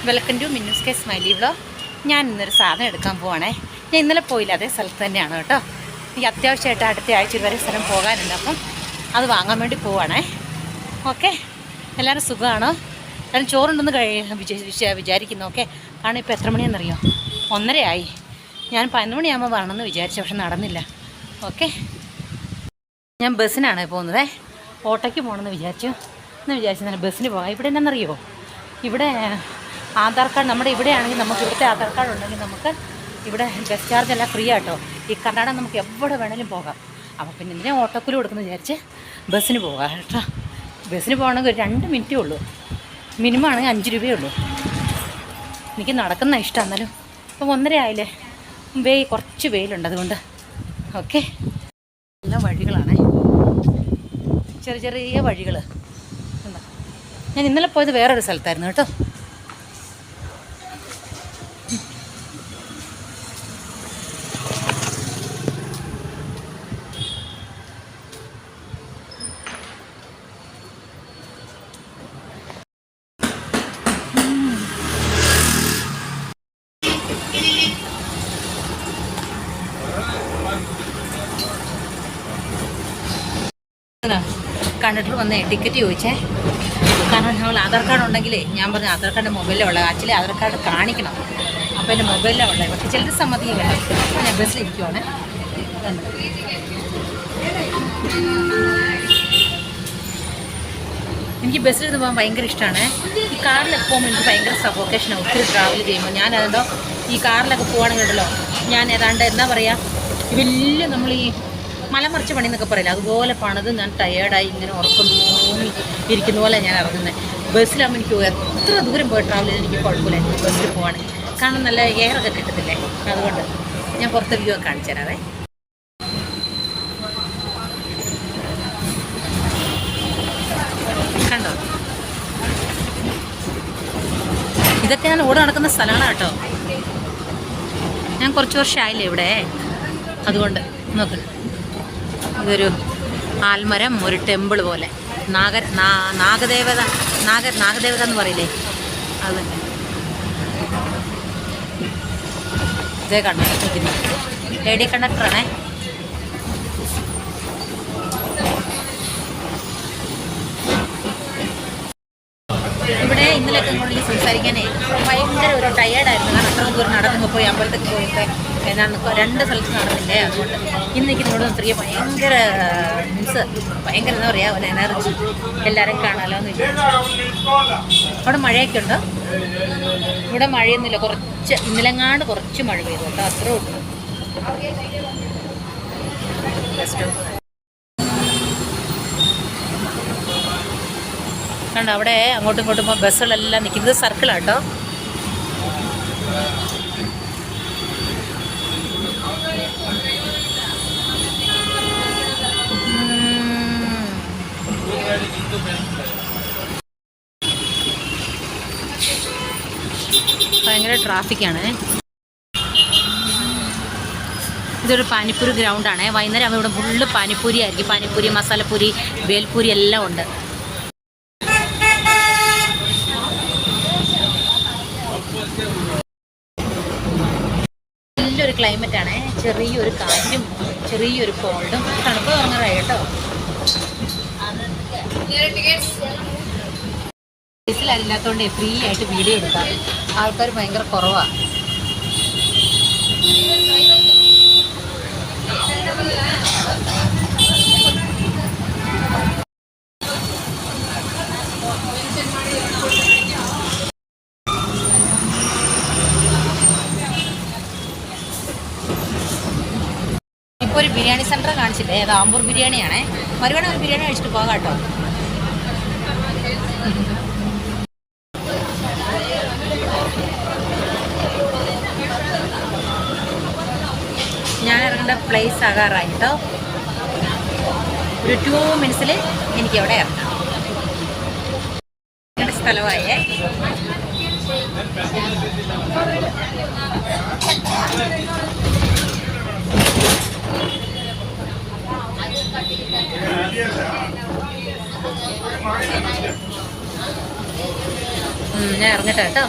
Welcome to Minnus കെ smiley vlog. ഞാൻ ഇന്നൊരു സാധനം എടുക്കാൻ പോവാണേ. ഞാൻ ഇന്നലെ പോയില്ല, അതേ സ്ഥലത്ത് തന്നെയാണ് കേട്ടോ. എനിക്ക് അത്യാവശ്യമായിട്ട് അടുത്ത ആഴ്ച വരെ സ്ഥലം പോകാനുണ്ട്, അപ്പം അത് വാങ്ങാൻ വേണ്ടി പോവാണേ. ഓക്കെ, എല്ലാവരും സുഖമാണോ? എല്ലാവരും ചോറുണ്ടെന്ന് വിചാരിക്കുന്നു. ഓക്കെ, കാരണം ഇപ്പോൾ എത്ര മണിയെന്നറിയോ? 1:30 ആയി. ഞാൻ 11 മണിയാകുമ്പോൾ വരണമെന്ന് വിചാരിച്ചു, പക്ഷെ നടന്നില്ല. ഓക്കെ, ഞാൻ ബസ്സിനാണ് പോകുന്നത്. ഓട്ടോയ്ക്ക് പോകണമെന്ന് വിചാരിച്ചു. തന്നെ ബസ്സിന് പോകാം. ഇവിടെ എന്നാണെന്നറിയോ, ഇവിടെ ആധാർ കാർഡ്, നമ്മുടെ ഇവിടെയാണെങ്കിൽ നമുക്ക് ഇവിടുത്തെ ആധാർ കാർഡ് ഉണ്ടെങ്കിൽ നമുക്ക് ഇവിടെ ബസ് ചാർജ് എല്ലാം ഫ്രീ ആട്ടോ. ഈ കർണാടക നമുക്ക് എവിടെ വേണമെങ്കിലും പോകാം. അപ്പോൾ പിന്നെ ഇതിനെ ഓട്ടോക്കൂലി കൊടുക്കുന്നത് വിചാരിച്ച് ബസ്സിന് പോകാം കേട്ടോ. ബസ്സിന് പോകണമെങ്കിൽ ഒരു 2 മിനിറ്റേ ഉള്ളൂ. മിനിമം ആണെങ്കിൽ 5 രൂപയേ ഉള്ളൂ. എനിക്ക് നടക്കുന്ന ഇഷ്ടം. എന്നാലും ഇപ്പം 1:30 ആയില്ലേ, കുറച്ച് വെയിലുണ്ട്, അതുകൊണ്ട്. ഓക്കെ, നല്ല വഴികളാണേ, ചെറിയ ചെറിയ വഴികൾ. എന്താ, ഞാൻ ഇന്നലെ പോയത് വേറൊരു സ്ഥലത്തായിരുന്നു കേട്ടോ. കണ്ടക്ടർ വന്നേ ടിക്കറ്റ് ചോദിച്ചേ. കാരണം നമ്മൾ ആധാർ കാർഡ് ഉണ്ടെങ്കിലേ, ഞാൻ പറഞ്ഞു ആധാർ കാർഡ് മൊബൈലിലാണ് ഉള്ളത്. ആക്ച്വലി ആധാർ കാർഡ് കാണിക്കണം, അപ്പോൾ എൻ്റെ മൊബൈലിലാണ് ഉള്ളത്. പക്ഷേ ചിലർ സമ്മതിക്കില്ല. ഞാൻ ബസ്സിലിരിക്കുവാണ്. എനിക്ക് ബസ്സിലിരുന്ന് പോകാൻ ഭയങ്കര ഇഷ്ടമാണ്. ഈ കാറിലൊക്കെ പോകുമ്പോൾ എനിക്ക് ഭയങ്കര സഫോക്കേഷനാണ് ഒത്തിരി ട്രാവൽ ചെയ്യുമ്പോൾ. ഞാൻ അതുകൊണ്ടോ ഈ കാറിലൊക്കെ പോവുകയാണെങ്കിൽ ഉണ്ടല്ലോ, ഞാൻ ഏതാണ്ട് എന്താ പറയുക, വലിയ നമ്മൾ ഈ മലമറിച്ച പണി എന്നൊക്കെ പറയില്ല, അതുപോലെ പണിത് ഞാൻ ടയേർഡായി ഇങ്ങനെ ഉറക്കം തോന്നി ഇരിക്കുന്ന പോലെ ഞാൻ ഇറങ്ങുന്നത്. ബസ്സിലാകുമ്പോൾ എനിക്ക് എത്ര ദൂരം പോയി ട്രാവൽ ചെയ്ത് എനിക്ക് കുഴപ്പമില്ല. എനിക്ക് ബസ്സിൽ പോവാണ്, കാരണം നല്ല എയറൊക്കെ കിട്ടത്തില്ലേ. അതുകൊണ്ട് ഞാൻ പുറത്തെ വ്യൂ ഒക്കെ കാണിച്ചു തരാവേ. കണ്ടോ, ഇതൊക്കെ ഞാൻ ഓടി നടക്കുന്ന സ്ഥലങ്ങളാണ് കേട്ടോ. ഞാൻ കുറച്ച് വർഷമായില്ലേ ഇവിടെ, അതുകൊണ്ട് നോക്ക്. ഇതൊരു ആൽമരം, ഒരു ടെമ്പിൾ പോലെ, നാഗദേവത എന്ന് പറയില്ലേ, അത് തന്നെ. ഇതേ കണ്ടക്ടർ, ലേഡി കണ്ടക്ടറാണേ. ഇവിടെ ഇന്നലെയൊക്കെ ഇങ്ങോട്ട് സംസാരിക്കാനേ ഭയങ്കര ഒരു ടയേർഡായിരുന്നു. കാരണം അത്ര ദൂരം നടന്നു പോയി, അമ്പലത്തേക്ക് പോയിട്ട് ഏതാണ്ട് 2 സ്ഥലത്ത് നടന്നില്ലേ. അതുകൊണ്ട് ഇന്നേക്ക് നിന്നോട് സ്ത്രീ ഭയങ്കര മീൻസ് ഭയങ്കര എന്താ പറയുക, ഒരു എനർജി, എല്ലാവരും കാണാമല്ലോ എന്ന് വിചാരിച്ചു. അവിടെ മഴയൊക്കെ ഉണ്ടോ? ഇവിടെ മഴയൊന്നുമില്ല, കുറച്ച് ഇന്നലെങ്ങാണ്ട് കുറച്ച് മഴ പെയ്തു കേട്ടോ, അത്രേ ഉള്ളൂ. കണ്ടോ, അവിടെ അങ്ങോട്ടും ഇങ്ങോട്ടും ഇപ്പോൾ ബസ്സുകളെല്ലാം നിൽക്കുന്നത് സർക്കിളാണ് കേട്ടോ. ഭയങ്കര ട്രാഫിക്കാണ്. ഇതൊരു പാനിപ്പൂരി ഗ്രൗണ്ടാണ്. വൈകുന്നേരം ആകുമ്പോൾ ഇവിടെ ഫുള്ള് പാനിപ്പൂരി ആയിരിക്കും. പാനിപ്പൂരി, മസാലപ്പൂരി, ബേൽപൂരി എല്ലാം ഉണ്ട്. നല്ലൊരു ക്ലൈമറ്റാണ്, ചെറിയൊരു കാറ്റും ചെറിയൊരു കോൾഡും. തണുപ്പ് തുടങ്ങാറായി കേട്ടോ. ഡീസലല്ലാത്തതുകൊണ്ട് ഫ്രീ ആയിട്ട് വീഡിയോ എടുക്കാം. ആൾക്കാർ ഭയങ്കര കുറവാണ്. ഇപ്പോൾ ഒരു ബിരിയാണി സെൻറ്റർ കാണിച്ചില്ലേ, അത് ആമ്പൂർ ബിരിയാണിയാണേ. മറുപടി ഒരു ബിരിയാണി കഴിച്ചിട്ട് പോകാം കേട്ടോ. ഞാൻ ഇറങ്ങേണ്ട പ്ലേസ് ആകാറായി കേട്ടോ. ഒരു 2 മിനിറ്റ്സിൽ എനിക്ക് അവിടെ ഇറങ്ങാം. ഇങ്ങനത്തെ സ്ഥലമായേ. ഞാൻ ഇറങ്ങട്ടെ കേട്ടോ.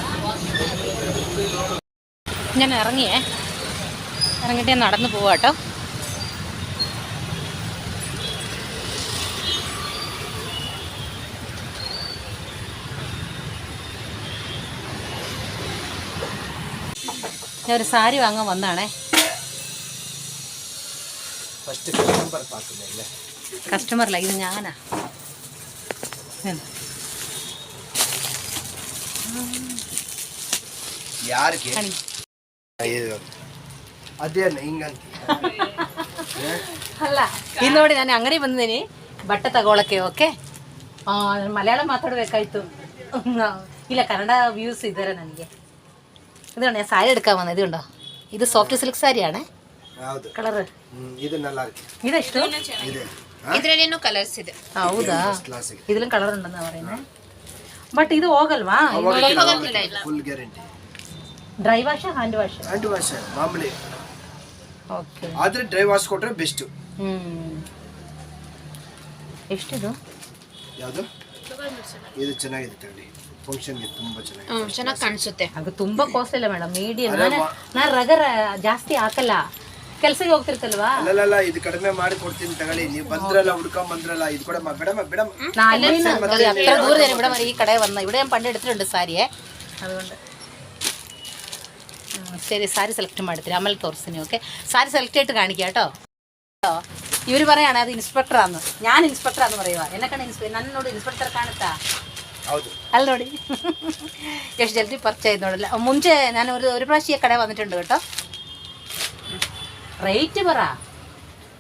ഞാൻ ഇറങ്ങിയിട്ട് ഞാൻ നടന്നു പോവാ കേട്ടോ. ഞാൻ ഒരു സാരി വാങ്ങാൻ വന്നാണേ. കസ്റ്റമറില്ല, ഇത് ഞാനാ. ಅಲ್ಲ ಇಲ್ಲಿ ನೋಡಿ, ನಾನು ಅಂಗಡಿ ಬಂದಿದ್ದೀನಿ ಬಟ್ಟೆ ತಗೊಳಕ್ಕೆ. ಓಕೆ, ಮಲಯಾಳಂ ಮಾತಾಡಬೇಕಾಯ್ತು. ಇಲ್ಲ, ಕನ್ನಡ ವ್ಯೂಸ್ ಇದ್ದಾರೆ ನನಗೆ. ಇದು ನಾನು ಸಾರಿ എടുക്കാൻ വന്നത്. ഇതുണ്ടോ, ഇത് സോഫ്റ്റ് സിൽക്ക് സാരിയാണ്. കളർ ഇതെಷ್ಟು? ಇದರಲ್ಲೇನೋ ಕಲರ್ಸ್ ಇದೆ. ಹೌದಾ, ഇതിലും കളർ ഉണ്ടെന്നാ പറയുന്നത്. ಬಟ್ ಇದು ಹೋಗಲ್ವಾ? Full guarantee. Dry wash, hand wash? Hand wash ಮಾಮೂಲಿ. ಓಕೆ, ಆದ್ರೆ ಡ್ರೈ ವಾಶ್ ಕೊಟ್ರೆ ಬೆಸ್ಟ್. ಎಷ್ಟಿದು? ಯಾವುದು ಇದು? ಚೆನ್ನಾಗಿದೆ ತಗೊಳ್ಳಿ, ಫಂಕ್ಷನ್ಗೆ ತುಂಬಾ ಚೆನ್ನಾಗಿ ಕಾಣಿಸುತ್ತೆ. ಅದು ತುಂಬಾ ಕಾಸ್ಟ್ ಇಲ್ಲ ಮೇಡಮ್, ಮೀಡಿಯಂ. ನಾನು ರಗರ ಜಾಸ್ತಿ ಹಾಕಲ್ಲ, ಕೆಲಸಕ್ಕೆ ಹೋಗ್ತಿರ್ತಲ್ವಾ. ಅಲ್ಲಲ್ಲ, ಇದು ಕಡಿಮೆ ಮಾಡಿ ಕೊಡ್ತೀನಿ ತಗೊಳ್ಳಿ. ನೀವು ಬಂದ್ರಲ್ಲ, ಹುಡ್ಕೊಂಡ್ ಬಂದ್ರಲ್ಲ, ಇದು ಕೂಡ ಬಿಡಮ್ಮ. അത്ര ദൂരം ഇവിടെ വരെ ഈ കടയിൽ വന്ന. ഇവിടെ ഞാൻ പണ്ട് എടുത്തിട്ടുണ്ട് സാരിയെ, അതുകൊണ്ട് ശരി. സാരി സെലക്ട് ಮಾಡ್ತೀರಿ, ಆಮೇಲೆ ತೋರಿಸ್ತೀನಿ. ಓಕೆ, സാരി സെലക്ട് ആയിട്ട് കാണിക്കാം കേട്ടോ. ഇവർ പറയാണ് അത് ഇൻസ്പെക്ടറാന്ന്. ഞാൻ ഇൻസ്പെക്ടറാന്ന് പറയുക. എന്നെ കണ്ട നന്നോട് ഇൻസ്പെക്ടർ കാണുತ್ತಾ? അല്ല ನೋಡಿ, ಎಷ್ಟು ಜಲ್ದಿ ಪರಿಚಯ ಆಯ್ತು ನೋಡಲ್ಲ. ಮುಂಚೆ ನಾನು ഒരു പ്രാവശ്യം കട വന്നിട്ടുണ്ട് കേട്ടോ. റേറ്റ് പറ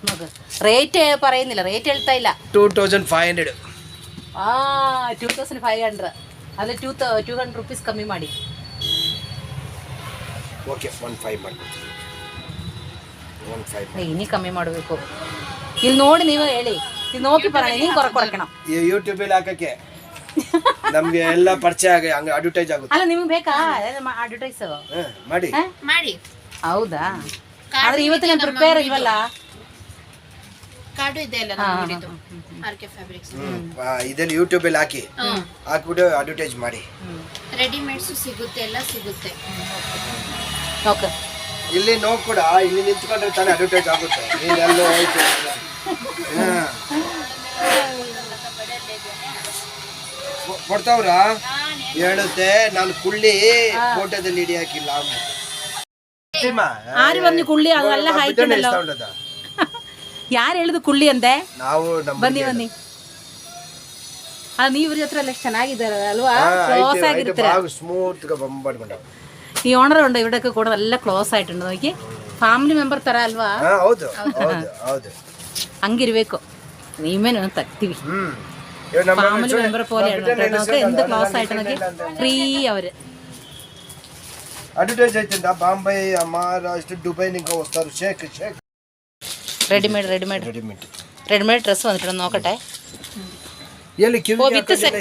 നമുക്ക്. റേറ്റ് പറയുന്നില്ല, റേറ്റ് ಹೇಳ್ತಾ ಇಲ್ಲ. 2500. 2500. ಅಲ್ಲ 200 ರೂಪೀಸ್ ಕಮ್ಮಿ ಮಾಡಿ. ಓಕೆ, 15 ಮಾಡ್ತೀನಿ. 15 ಇನ್ನು ಕಮ್ಮಿ ಮಾಡಬೇಕು. ಇಲ್ಲಿ ನೋಡಿ, ನೀವು ಹೇಳಿ, ಇಲ್ಲಿ ನೋಕಿ ಬರೋಣ. ನೀವು ಕೊಡ್ക്കണം ಯೂಟ್ಯೂಬಲ್ಲಿ ಹಾಕಕ್ಕೆ. ನಮ್ಗೆ ಎಲ್ಲ ಪರಿಚಯ ಆಗಿ ಹಂಗೆ ಅಡ್ವರ್ಟೈಸ್ ಆಗುತ್ತೆ. ಅಲ್ಲ, ನಿಮ್ಗೆ ಬೇಕಾ ಅಡ್ವರ್ಟೈಸ್? ಮಾಡಿ ಮಾಡಿ. ಹೌದಾ? ಆದ್ರೆ ಇವತ್ತು ನಾನು ಪ್ರಿಪೇರ್ ಇಲ್ವಲ್ಲ. ಕಾರ್ಡು ಇದೆ ಅಲ್ಲ ನಮ್ಮದು, ಆರ್ಕೆ ಫ್ಯಾಬ್ರಿಕ್ಸ್. ಇದೆಲ್ಲ ಯೂಟ್ಯೂಬ್ ಅಲ್ಲಿ ಹಾಕ್ಬಿಟ್ಟು ಅಡ್ವರ್ಟೈಸ್ ಮಾಡಿ. ರೆಡಿಮೇಡ್ಸ್ ಸಿಗುತ್ತೆ, ಎಲ್ಲ ಸಿಗುತ್ತೆ. ಓಕೆ, ಇಲ್ಲಿ ನೋಡ್ ಕೂಡ ಇಲ್ಲಿ ನಿಂತ್ಕೊಂಡ್ರೆ ತಾನೇ ಅಡ್ವರ್ಟೈಸ್ ಆಗುತ್ತೆ. ನೀನೆಲ್ಲೋ ಹೋಯ್ತು ಕೊಡ್ತಾವ್ರ ಹೇಳುತ್ತೆ. ನಾನು ಕುಳ್ಳಿ ಫೋಟೋದಲ್ಲಿ ಹಿಡಿ ಹಾಕಿಲ್ಲ. ആര് പറഞ്ഞു കുള്ളി? അതല്ല ഹൈറ്റ് ഉണ്ടല്ലോ. ಯಾರು ಹೇಳಿದ್ರು ಕುಳ್ಳಿ ಅಂತೆ? ನಾವು ಬನ್ನಿ ಬನ್ನಿ. ನೀವು ಇವ್ರ ಹತ್ರ ಎಲ್ಲ ಚೆನ್ನಾಗಿದ್ದಾರೆ ಅಲ್ವಾ? ക്ലോസ് ಆಗಿರ್ತೀರ. ಸ್ಮೂತ್ గా ಬಂಬಡ್ಕೊಂಡು. ಈ ಓನರ್ ഉണ്ട് ഇവിടെയൊക്കെ ಕೂಡ ಎಲ್ಲ ಕ್ಲೋಸ್ ಆയിട്ടുണ്ട്. നോക്കി, ಫ್ಯಾಮಿಲಿ ಮೆಂಬರ್ ತರ ಅಲ್ವಾ? ಹೌದು ಹೌದು ಹೌದು, ಹಂಗಿರ್ಬೇಕು. ನೀವೇನು ತಗ್ತೀವಿ, ಫ್ಯಾಮಿಲಿ ಮೆಂಬರ್ പോലെയാണ്. നോക്കി എന്ത് ക്ലോസ് ആയിട്ട് നോക്കി, ಫ್ರೀ അവര്. అడ్వర్టైజ్ అవుతుందా? బాంబే, మహారాష్ట్ర, దుబాయ్ ఇంకా వస్తారు. షేక్ ರೆಡಿಮೇಡ್ ಡ್ರೆಸ್ വന്നിട്ടുണ്ട്. നോക്കട്ടെ. ಎಲ್ಲಿ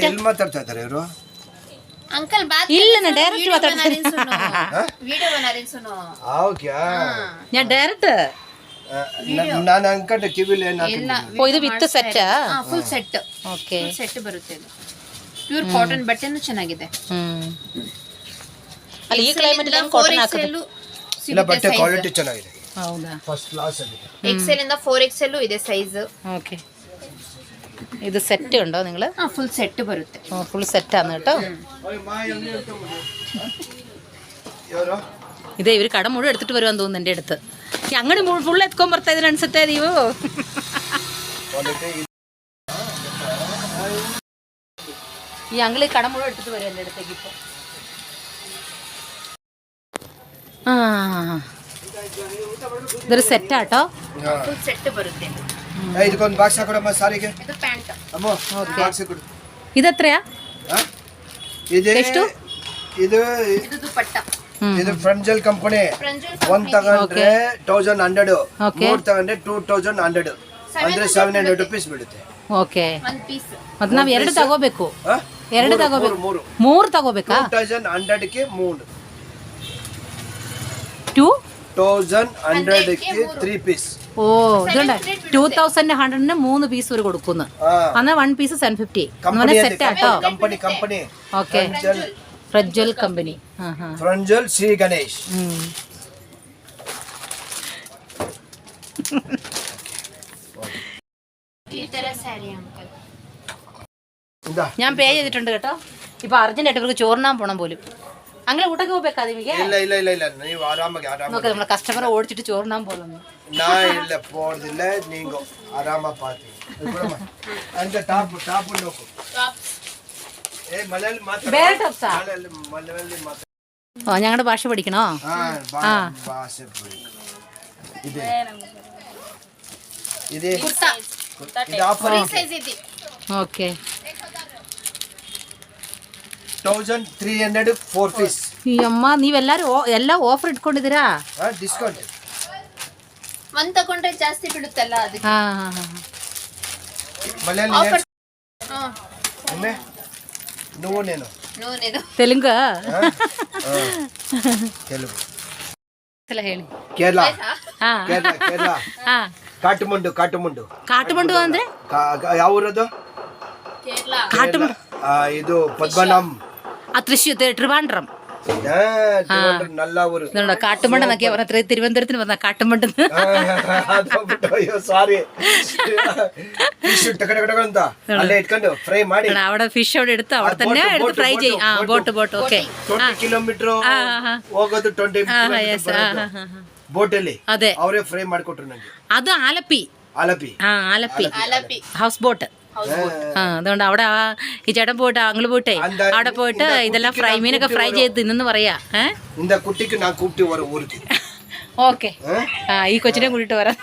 ಎಲ್ಲಿ ಮಾತಾಡ್ತಾ ಇದ್ದಾರೆ ಇವರು? ಅಂಕಲ್ ಬಾತ್ ಇಲ್ಲ, ನಾನು ಡೈರೆಕ್ಟ್ ಮಾತಾಡ್ತೀನಿ. ವಿಡಿಯೋ ಬना रही सुनो. आओ क्या? ഞാൻ ಡೈರೆಕ್ಟ್ ನಾನು ಅನ್ಕೊಂಡೆ ಕಿವಿಲಿ ಏನು. ಇದು with set? Full set. Okay, set ಬರುತ್ತೆ. ಇದು ಪ್ಯೂರ್ ಕಾಟನ್ ಬಟ್ಟೆನೂ ಚೆನ್ನಾಗಿದೆ. ಅಲ್ಲಿ ಈ ಕ್ಲೈಮೇಟ್ ಅಲ್ಲಿ ಕಾಟನ್ ಹಾಕೋದು. ಇಲ್ಲ, ಬಟ್ಟೆ ಕ್ವಾಲಿಟಿ ಚೆನ್ನಾಗಿದೆ. ಹೌದಾ? ಫಸ್ಟ್ ಕ್ಲಾಸ್ ಆಗಿದೆ. XL ಇಂದ 4XL ಇದೆ ಸೈಜ್. ಓಕೆ, ഇത് സെറ്റ് ഉണ്ടോ നിങ്ങൾ? ഫുൾ സെറ്റ് ಬರುತ್ತೆ. ഫുൾ സെറ്റ് ആണ് കേട്ടോ. ഇതേ ഇവർ കട മുഴുവൻ എടുത്തിട്ട് വരുവാന്ന് തോന്നുന്നു എൻ്റെ അടുത്ത്. ഈ അങ്ങോട്ട് ഫുൾ എത്തൊൻ ಬರ್ತಾ ಇದ್ರೆ ಅನ್ಸುತ್ತೆ ನೀವು. ഈ അങ്കിൾ ഈ കട മുഴുവൻ എടുത്തിട്ട് വരും എൻ്റെ അടുത്തേക്ക് ഇപ്പോൾ. ഇതൊരു സെറ്റാട്ടോ. ಫುಲ್ ಸೆಟ್ ಬರುತ್ತೆ. ಇದಕ್ಕೊಂದು ಬಾಕ್ಸ್ ಹಾಕೊಡಮ್ಮ ಸಾರಿಗೆ. ಇದು ಪ್ಯಾಂಟ್. ಅಮ್ಮ, ಬಾಕ್ಸ್ ಕೊಡು. ഇതെത്രയാ? ಎಷ್ಟು? ಇದು ದುಪಟ್ಟ. ಇದು ಫ್ರಂಜಲ್ ಕಂಪನಿ. ಒಂದು ತಗೊಂಡ್ರೆ 1100, ಮೂರು ತಗೊಂಡ್ರೆ 2100, ಅಂದ್ರೆ 700 ರೂಪೀಸ್ ಬೀಳುತ್ತೆ. ಓಕೆ, ಒಂದು ಪೀಸ್. ಮತ್ತೆ ನಾವು ಎರಡು ತಗೋಬೇಕು. ಎರಡು ತಗೋಬೇಕು. ಮೂರು ತಗೋಬೇಕಾ? 2100ಕ್ಕೆ 3. 2100 ಕ್ಕೆ 3 ಪೀಸ್. ഓ ഇതുണ്ട് 2100 3 പീസ് ഒരു കൊടുക്കുന്നു അന്ന് 1 piece 750 set auto. Company okay Prajwal company. फ्रंजल श्री गणेश इंदा ഞാൻ പേ ചെയ്തിട്ടുണ്ട് കേട്ടോ. ഇപ്പൊ അർജന്റായിട്ട് ഇവർക്ക് ചോറിനാൻ പോണം പോലും. അങ്ങനെ ഊട്ടൊക്കെ പോകാതെ ಇಲ್ಲ ಇಲ್ಲ ಇಲ್ಲ ಇಲ್ಲ ನೀವು ಆರಾಮಾಗಿ നോക്ക് നമ്മളെ കസ്റ്റമറെ ഓടിച്ചിട്ട് ചോറിനാൻ പോകുന്നു. ನಾ ಇಲ್ಲ ಪೋರ್ದಿಲ್ಲ ನೀವು ಆರಾಮ ಪಾತಿ ಅಂತ ಟಾಪ್ ನೋಕು ಏ ಮಲಯಾಳಿ ಮಾತ್ರ ಬೇರೆ ಟಾಪ್ಸಾ? ಮಲಯಾಳಿ ಮಾತ್ರ. ഓ ഞങ്ങളുടെ ഭാഷ പഠിക്കണോ? ಭಾಷೆ ಇದೆ ಇದೆ ಇದು ಆಫರ್ ഓക്കെ 1300 4 ಪೀಸ್. ಈ ಅಮ್ಮ ನೀವೆಲ್ಲರೂ ಎಲ್ಲ ಆಫರ್ ಇಟ್ಕೊಂಡಿದ್ದೀರಾ? ಡಿಸ್ಕೌಂಟ್ ಒಂದ್ ತಗೊಂಡ್ರೆ ಜಾಸ್ತಿ ಬೀಳುತ್ತಲ್ಲ ಅದಕ್ಕೆ. ಹಾ ಹಾ ಹಾ ಮಲಯಾಳಿ ಒಮ್ಮೆ నువ్వు నేను ನೂನೇನು ತೆಲುಗು తెలుగు ಎಲ್ಲ ಹೇಳಿ. ಕೇರಳ ಹಾ ಕೇರಳ ಹಾ ಕಾಟುಮಂಡು ಕಾಟುಮಂಡು ಅಂದ್ರೆ ಯಾವ ಊರದು? ಕೇರಳ ಕಾಟುಮಂಡು ಇದು ಪದ್ಮನಾಭಂ തൃശ്ശൂർ ട്രിവാൻഡ്രം. നല്ല ಊರು. കാട്ടുമണ്ട എന്നൊക്കെയാ പറഞ്ഞ തിരുവനന്തപുരത്തിന് പറഞ്ഞ കാട്ടുമണ്ട്. ಸಾರಿ ಅಂತ ಅಲ್ಲೇ ಇಟ್ಕೊಂಡು ಫ್ರೈ ಮಾಡಿ അവിടെ ഫിഷ് അവിടെ എടുത്ത് അവിടെ തന്നെ എടുത്ത് ഫ്രൈ ചെയ്യും. ആ ബോട്ട് ഓക്കെ 20 ಕಿಲೋಮೀಟರ್ ಹೋಗೋದು 20 ಬೋಟಲ್ಲಿ അതെ ಅವರೇ ಫ್ರೈ ಮಾಡಿಕೊಟ್ರು ನಂಗೆ. അത് ആലപ്പി. ಆಲಪಿ house boat. അതുകൊണ്ട് അവിടെ ഈ ചേട്ടൻ പോയിട്ട് അങ്ങള് പോയിട്ടേ അവിടെ പോയിട്ട് ഇതെല്ലാം ഫ്രൈ മീനൊക്കെ ഫ്രൈ ചെയ്ത് തിന്നെന്ന് പറയാ. இந்த குட்டிக்கு நான் கூப்பிட்டு வர ஊருக்கு. ഓക്കെ ഈ കൊച്ചിനെ കൂട്ടിട്ട് വരാം.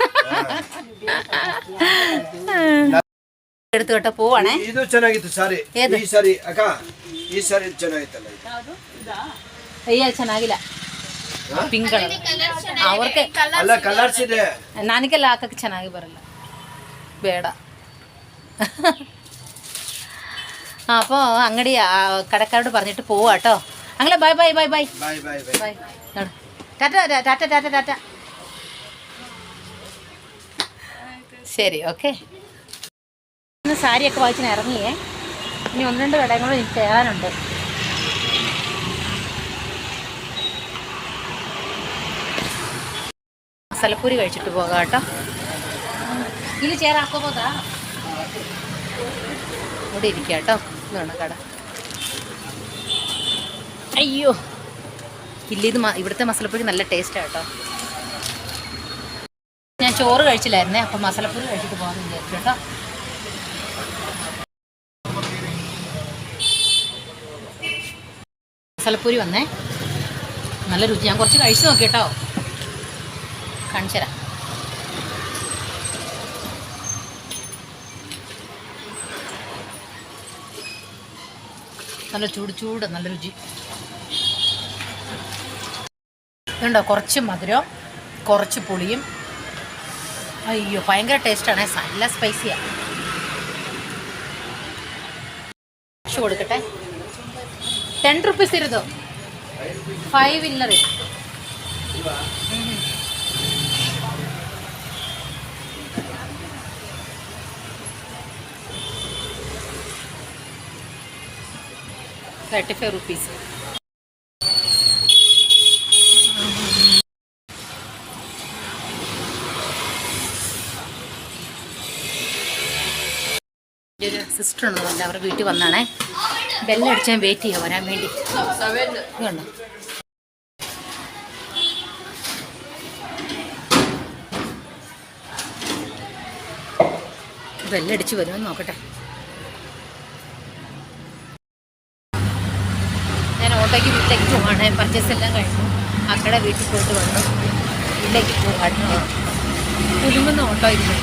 എടുത്തു കേട്ടോ പോവാണേ. ಇದು ಚೆನ್ನಾಗಿತ್ತು ಸಾರಿ. ಈ ಸಾರಿ ಅಕ್ಕ ಈ ಸಾರಿ ಚೆನ್ನಾಗಿತ್ತಲ್ಲ. ಅಯ್ಯ ಚೆನ್ನಾಗಿಲ್ಲ ಪಿಂಕ್ ಕಲರ್ ಅವ್ರಿಗೆ ಅಲ್ಲ ಕಲರ್ಸ್ ಇದೆ. ನನಗೆಲ್ಲ ಹಾಕಕ್ಕೆ ಚೆನ್ನಾಗಿ ಬರಲ್ಲ ಬೇಡ. അപ്പോൾ അങ്ങടി കടക്കാരോട് പറഞ്ഞിട്ട് പോവാ കേട്ടോ. അങ്ങനെ bye bye bye bye bye bye bye bye Tata Tata Tata Tata. ശരി ഓക്കെ. ഇന്ന് സാരിയൊക്കെ വാങ്ങിച്ചിന് ഇറങ്ങിയേ. ഇനി 1-2 കടയും കൂടെ എനിക്ക് കയറാനുണ്ട്. മസാലപ്പൂരി കഴിച്ചിട്ട് പോകാം കേട്ടോ. ഇനി ചേരാക്കോ പോതാ ഇവിടെ ഇരിക്കുക കേട്ടോ. ഇതാണ് കട. അയ്യോ ഇല്ല ഇത് ഇവിടുത്തെ മസാലപ്പൂരി നല്ല ടേസ്റ്റാണ് കേട്ടോ. ഞാൻ ചോറ് കഴിച്ചില്ലായിരുന്നേ അപ്പം മസാലപ്പൂരി കഴിച്ചിട്ട് പോകാമെന്ന് വിചാരിച്ചു കേട്ടോ. മസാലപ്പൂരി വന്നേ നല്ല രുചി. ഞാൻ കുറച്ച് കഴിച്ചു നോക്കി കേട്ടോ. കാണിച്ചു തരാം. നല്ല ചൂട് നല്ല രുചി. ഇതുണ്ടോ കുറച്ച് മധുരം കുറച്ച് പുളിയും. അയ്യോ ഭയങ്കര ടേസ്റ്റാണ്. നല്ല സ്പൈസിയാണ്. കൊടുക്കട്ടെ 10 ರುಪೀಸ್ ಇರೋದು 5 ಇಲ್ಲ ರೀ. ₹35. ഒരു സിസ്റ്റർ ഉള്ളതല്ല അവരുടെ വീട്ടിൽ വന്നാണേ. ബെല്ലടിച്ചാൽ വെയിറ്റ് ചെയ്യാൻ വരാൻ വേണ്ടി. കണ്ടോ ബെല്ലടിച്ച് വരുമെന്ന് നോക്കട്ടെ. ഞാൻ ഓട്ടോയ്ക്ക് വീട്ടിലേക്ക് പോവാണ്. പർച്ചേസ് എല്ലാം കഴിഞ്ഞു. അക്കടെ വീട്ടിൽ പോയിട്ട് വന്നു. വീട്ടിലേക്ക് പോകാട്ടോ. കുലുങ്ങുന്ന ഓട്ടോ ഇരുന്നു.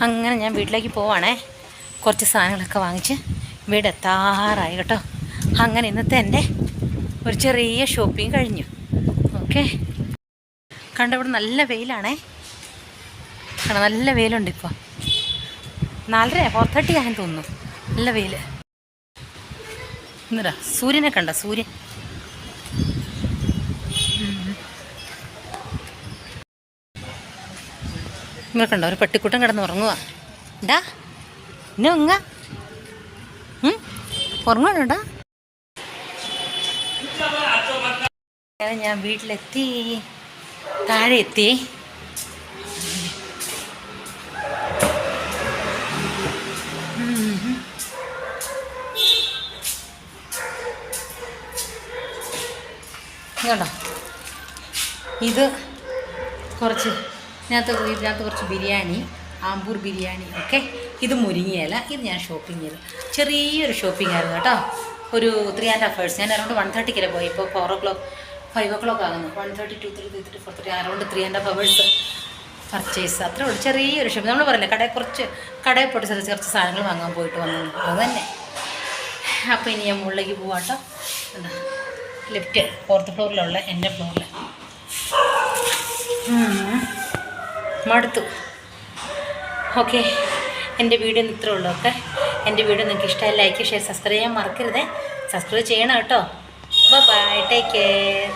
അങ്ങനെ ഞാൻ വീട്ടിലേക്ക് പോവാണേ. കുറച്ച് സാധനങ്ങളൊക്കെ വാങ്ങിച്ച് വീടെത്താറായി കേട്ടോ. അങ്ങനെ ഇന്നത്തെ എൻ്റെ ഒരു ചെറിയ ഷോപ്പിംഗ് കഴിഞ്ഞു. ഓക്കെ, കണ്ടവിടെ നല്ല വെയിലാണേ. കാരണം നല്ല വെയിലുണ്ട്. ഇപ്പോൾ 4:30 4:30 ആയെന്ന് തോന്നുന്നു. നല്ല വെയിൽ. എന്നിട്ടാ സൂര്യനെ കണ്ട, സൂര്യൻ. നിങ്ങൾ കണ്ടോ, ഒരു പട്ടിക്കുട്ടൻ കിടന്ന് ഉറങ്ങുക. ഡാ എന്നെ ഉങ്ങ ഉറങ്ങണോടാ. ഞാൻ വീട്ടിലെത്തി, താഴെ എത്തി. കേട്ടോ, ഇത് കുറച്ച് ഇതിനകത്ത് കുറച്ച് ബിരിയാണി, ആമ്പൂർ ബിരിയാണി. ഓക്കെ, ഇത് മുരിങ്ങയില. ഇത് ഞാൻ ഷോപ്പിംഗ് ചെയ്തു. ചെറിയൊരു ഷോപ്പിംഗ് ആയിരുന്നു കേട്ടോ. ഒരു 3.5 hours. ഞാൻ അറൗണ്ട് 1:30 പോയി. ഇപ്പോൾ 4 o'clock 5 o'clock ആകുന്നു. 1:30 2:30 3:30 4:30 അറൗണ്ട് 3.5 hours പർച്ചേസ്. അത്രേ ഉള്ളൂ, ചെറിയൊരു ഷോപ്പിംഗ്. നമ്മൾ പറയില്ലേ, കടയിൽ പോയിട്ട് കുറച്ച് സാധനങ്ങൾ വാങ്ങാൻ പോയിട്ട് വന്നു, അത് തന്നെ. അപ്പോൾ ഇനി ഞാൻ മുകളിലേക്ക് പോവാം കേട്ടോ. എന്താ ലിഫ്റ്റ് 4th ഫ്ലോറിലുള്ള എൻ്റെ ഫ്ലോറിൽ. മടുത്തു. ഓക്കെ, എൻ്റെ വീഡിയോ ഇത്രേ ഉള്ളൂ. ഓക്കെ, എൻ്റെ വീഡിയോ നിങ്ങൾക്ക് ഇഷ്ടമായി ലൈക്ക്, ഷെയർ, സബ്സ്ക്രൈബ് ചെയ്യാൻ മറക്കരുതേ. സബ്സ്ക്രൈബ് ചെയ്യണം കേട്ടോ. Bye, take care.